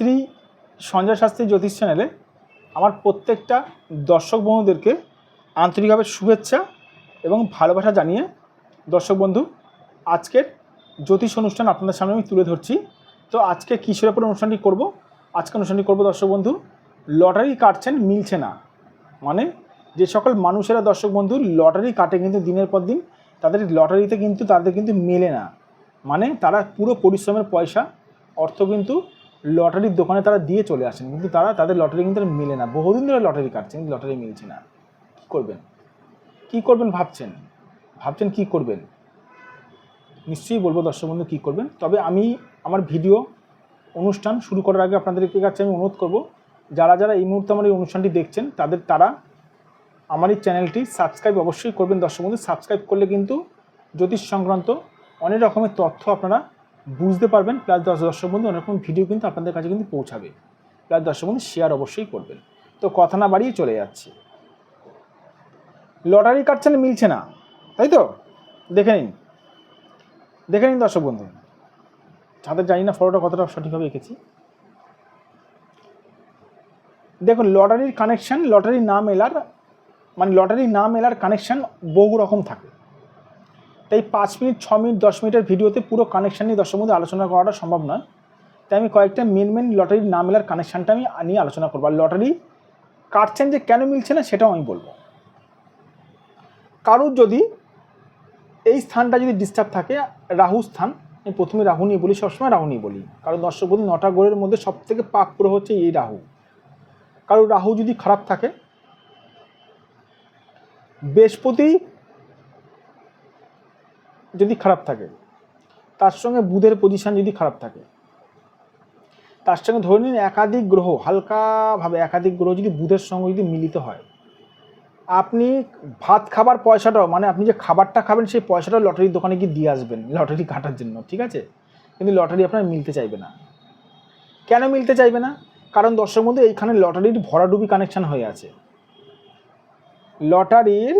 শ্রী সঞ্জয় শাস্ত্রী জ্যোতিষ চ্যানেলে আমার প্রত্যেকটা দর্শক বন্ধুদেরকে আন্তরিকভাবে শুভেচ্ছা এবং ভালোবাসা জানিয়ে দর্শক বন্ধু আজকের জ্যোতিষ অনুষ্ঠান আপনাদের সামনে আমি তুলে ধরছি। তো আজকে কিসের উপর অনুষ্ঠানটি করব? আজকে অনুষ্ঠানটি করব দর্শক বন্ধু, লটারি কাটছেন মিলছে না। মানে যে সকল মানুষেরা দর্শক বন্ধু লটারি কাটে কিন্তু দিনের পর দিন, তাদের লটারিতে কিন্তু তাদের কিন্তু মেলে না। মানে তারা পুরো পরিশ্রমের পয়সা অর্থ কিন্তু লটারির দোকানে তারা দিয়ে চলে আসেন, কিন্তু তাদের লটারি কিন্তু মেলে না। বহুদিন ধরে লটারি কাটছেন কিন্তু লটারি মিলছে না। কী করবেন, কী করবেন ভাবছেন কী করবেন? নিশ্চয়ই বলবো দর্শক বন্ধু কী করবেন। তবে আমি আমার ভিডিও অনুষ্ঠান শুরু করার আগে আপনাদেরকে কাছে আমি অনুরোধ করব, যারা যারা এই মুহূর্তে আমার এই অনুষ্ঠানটি দেখছেন তারা আমার এই চ্যানেলটি সাবস্ক্রাইব অবশ্যই করবেন দর্শক বন্ধু। সাবস্ক্রাইব করলে কিন্তু জ্যোতিষ সংক্রান্ত অনেক রকমের তথ্য আপনারা বুঝতে পারবেন, প্লাস দর্শক বন্ধু অনেক রকম ভিডিও কিন্তু আপনাদের কাছে কিন্তু পৌঁছাবে। প্লাস দর্শক বন্ধু শেয়ার অবশ্যই করবেন। তো কথা না বাড়িয়ে চলে যাচ্ছি। লটারি কাটছেন মিলছে না, তাই তো? দেখে নিন দর্শক বন্ধু। তাদের জানি না ফটোটা কতটা সঠিকভাবে এঁকেছি। দেখুন, লটারির কানেকশান, লটারি না মেলার কানেকশান বহু রকম থাকে। তাই 5 মিনিট 6 মিনিট 10 মিনিটের ভিডিওতে পুরো কানেকশান নিয়ে দর্শক বন্ধু আলোচনা করাটা সম্ভব নয়। তাই আমি কয়েকটা মেন লটারির না মেলার কানেকশানটা আমি নিয়ে আলোচনা করবো। আর লটারি কাটছেন যে কেন মিলছে না সেটাও আমি বলবো। কারুর যদি এই স্থানটা যদি ডিস্টার্ব থাকে, রাহু স্থান, আমি প্রথমে রাহু নিয়ে বলি, সবসময় রাহু নিয়ে বলি, কারণ দর্শক বন্ধু 9টা গ্রহের মধ্যে সবথেকে পাপ গ্রহ হচ্ছে এই রাহু। কারুর রাহু যদি খারাপ থাকে, বৃহস্পতি যদি খারাপ থাকে, তার সঙ্গে বুধের পজিশন যদি খারাপ থাকে, তার সঙ্গে ধরে নিন একাধিক গ্রহ, হালকাভাবে একাধিক গ্রহ যদি বুধের সঙ্গে যদি মিলিত হয়, আপনি ভাত খাবার পয়সাটাও, মানে আপনি যে খাবারটা খাবেন সেই পয়সাটাও লটারির দোকানে গিয়ে দিয়ে আসবেন লটারি কাটার জন্য, ঠিক আছে? কিন্তু লটারি আপনার মিলতে চাইবে না। কেন মিলতে চাইবে না? কারণ দর্শক বন্ধু এইখানে লটারির ভরাডুবি কানেকশান হয়ে আছে। লটারির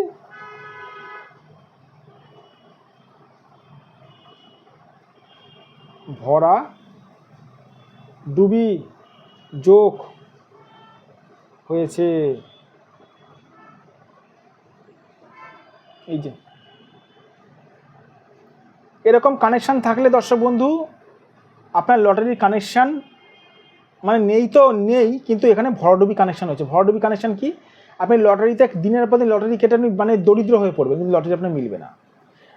ভরা ডুবি যোগ হয়েছে। এই যে এরকম কানেকশান থাকলে দর্শক বন্ধু আপনার লটারির কানেকশান মানে নেই তো নেই, কিন্তু এখানে ভরাডুবি কানেকশান হচ্ছে। ভরাডুবি কানেকশান কি? আপনি লটারিতে দিনের পর দিন লটারি কেটে মানে দরিদ্র হয়ে পড়বে, কিন্তু লটারি আপনার মিলবে না।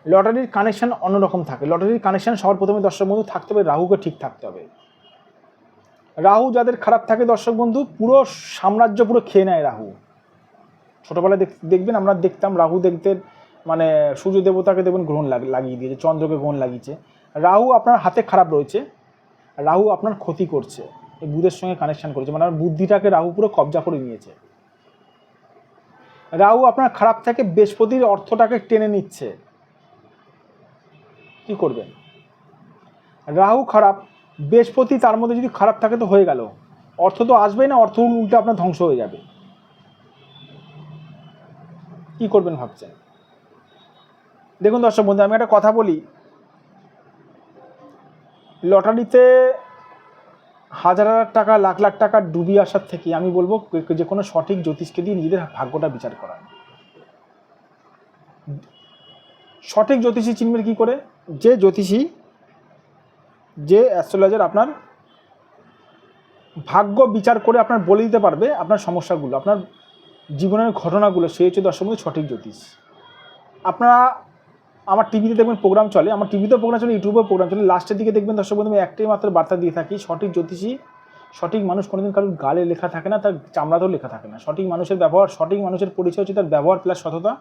লটারির কানেকশান অন্যরকম থাকে। লটারির কানেকশান সবার প্রথমে দর্শক বন্ধু থাকতে হবে রাহুকে ঠিক থাকতে হবে। রাহু যাদের খারাপ থাকে দর্শক বন্ধু, পুরো সাম্রাজ্য পুরো খেয়ে নেয় রাহু। ছোটোবেলায় দেখবেন আমরা দেখতাম রাহু দেখতেন, মানে সূর্য দেবতাকে দেখবেন গ্রহণ লাগিয়ে দিয়েছে, চন্দ্রকে গ্রহণ লাগিয়েছে। রাহু আপনার হাতে খারাপ রয়েছে, রাহু আপনার ক্ষতি করছে, এই বুধের সঙ্গে কানেকশান করেছে, মানে আমার বুদ্ধিটাকে রাহু পুরো কবজা করে নিয়েছে। রাহু আপনার খারাপ থাকে, বৃহস্পতির অর্থটাকে টেনে নিচ্ছে। কি করবেন? রাহু খারাপ, বৃহস্পতি তার মধ্যে যদি খারাপ থাকে তো হয়ে গেল, অর্থ তো আসবেই না, অর্থ উল্টে আপনার ধ্বংস হয়ে যাবে। কি করবেন ভাবছেন? দেখুন দর্শক বন্ধু, আমি একটা কথা বলি, লটারিতে হাজার টাকা লাখ লাখ টাকা ডুবি আসার থেকে আমি বলবো যে কোনো সঠিক জ্যোতিষকে দিয়ে নিজেদের ভাগ্যটা বিচার করা। সঠিক জ্যোতিষী চিনবেন কি করে? যে অ্যাস্ট্রোলজার আপনার ভাগ্য বিচার করে আপনার বলে দিতে পারবে আপনার সমস্যাগুলো, আপনার জীবনের ঘটনাগুলো, সে হচ্ছে দর্শক বন্ধু সঠিক জ্যোতিষ। আপনারা আমার টিভিতে দেখবেন প্রোগ্রাম চলে, আমার টিভিতেও প্রোগ্রাম চলে, ইউটিউবেও প্রোগ্রাম চলে, লাস্টের দিকে দেখবেন দর্শক বন্ধু আমি একটাই মাত্র বার্তা দিয়ে থাকি, সঠিক জ্যোতিষী, সঠিক মানুষ কোনোদিন কারোর গালে লেখা থাকে না, তার চামড়াতেও লেখা থাকে না। সঠিক মানুষের ব্যবহার, সঠিক মানুষের পরিচয় হচ্ছে তার ব্যবহার প্লাস সততা।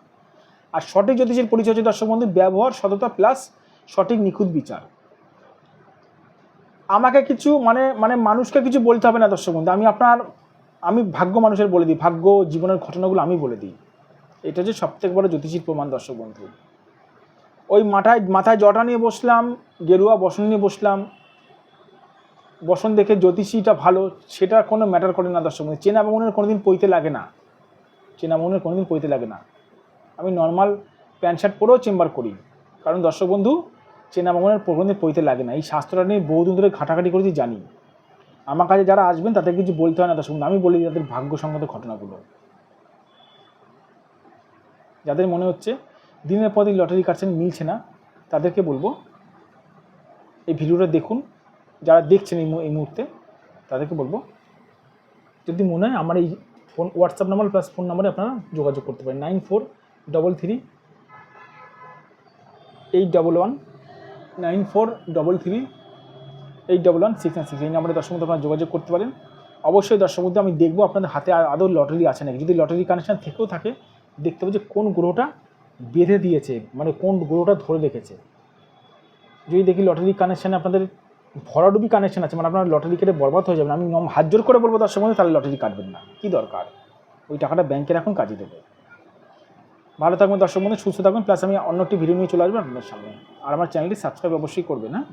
আর সঠিক জ্যোতিষীর পরিচয় হচ্ছে দর্শক বন্ধু ব্যবহার, সততা প্লাস সঠিক নিখুঁত বিচার। আমাকে কিছু মানে মানুষকে কিছু বলতে হবে না দর্শক বন্ধু, আমি ভাগ্য মানুষের বলে দিই, ভাগ্য জীবনের ঘটনাগুলো আমি বলে দিই। এটা হচ্ছে সবথেকে বড় জ্যোতিষীর প্রমাণ দর্শক বন্ধু। ওই মাথায় জটা নিয়ে বসলাম, গেরুয়া বসন নিয়ে বসলাম, বসন দেখে জ্যোতিষীটা ভালো সেটা কোনো ম্যাটার করে না দর্শক বন্ধু। চেনা বামুনের কোনোদিন পইতে লাগে না। আমি নর্মাল প্যান্ট শার্ট পরেও চেম্বার করি, কারণ দর্শক বন্ধু চেনা বামুনের কোনোদিন পইতে লাগে না। এই শাস্ত্রটা নিয়ে বহুদিন ধরে ঘাটাঘাটি করেছি, জানি। আমার কাছে যারা আসবেন তাদের কিছু বলতে হয় না দর্শক বন্ধু, আমি বলি তাদের ভাগ্যসঙ্গত ঘটনাগুলো। যাদের মনে হচ্ছে দিনের পর দিন লটারি কাটছেন মিলছে না, তাদেরকে বলবো এই ভিডিওটা দেখুন। যারা দেখছেন এই মুহূর্তে তাদেরকে বলবো যদি মনে হয় আমার এই phone WhatsApp number plus phone নাম্বারে আপনারা যোগাযোগ করতে পারেন 9433 811 এই নাম্বারে দর্শক বন্ধু আপনারা যোগাযোগ করতে পারেন। অবশ্যই দর্শক বন্ধু আমি দেখবো আপনাদের হাতে আদৌ লটারি আছে নাকি। যদি লটারি কানেকশান থেকেও থাকে দেখতে হবে যে কোন গ্রহটা বেঁধে দিয়েছে, মানে কোন গ্রহটা ধরে রেখেছে। যদি দেখি লটারি কানেকশানে আপনাদের ভরাডুবি কানেকশান আছে, মানে আপনার লটারি কেটে বরবাদ হয়ে যাবেন, আমি হাত জোর করে বলবো দর্শক বন্ধু তাহলে লটারি কাটবেন না। কী দরকার, ওই টাকাটা ব্যাংকের এখন কাজে দেবে। ভালো থাকবেন দর্শক বন্ধু, সুস্থ থাকবেন, প্লাস আমি অন্য একটি ভিডিও নিয়ে চলে আসবেন আপনাদের সামনে। আর আমার চ্যানেলটি সাবস্ক্রাইব অবশ্যই করবেন। হ্যাঁ।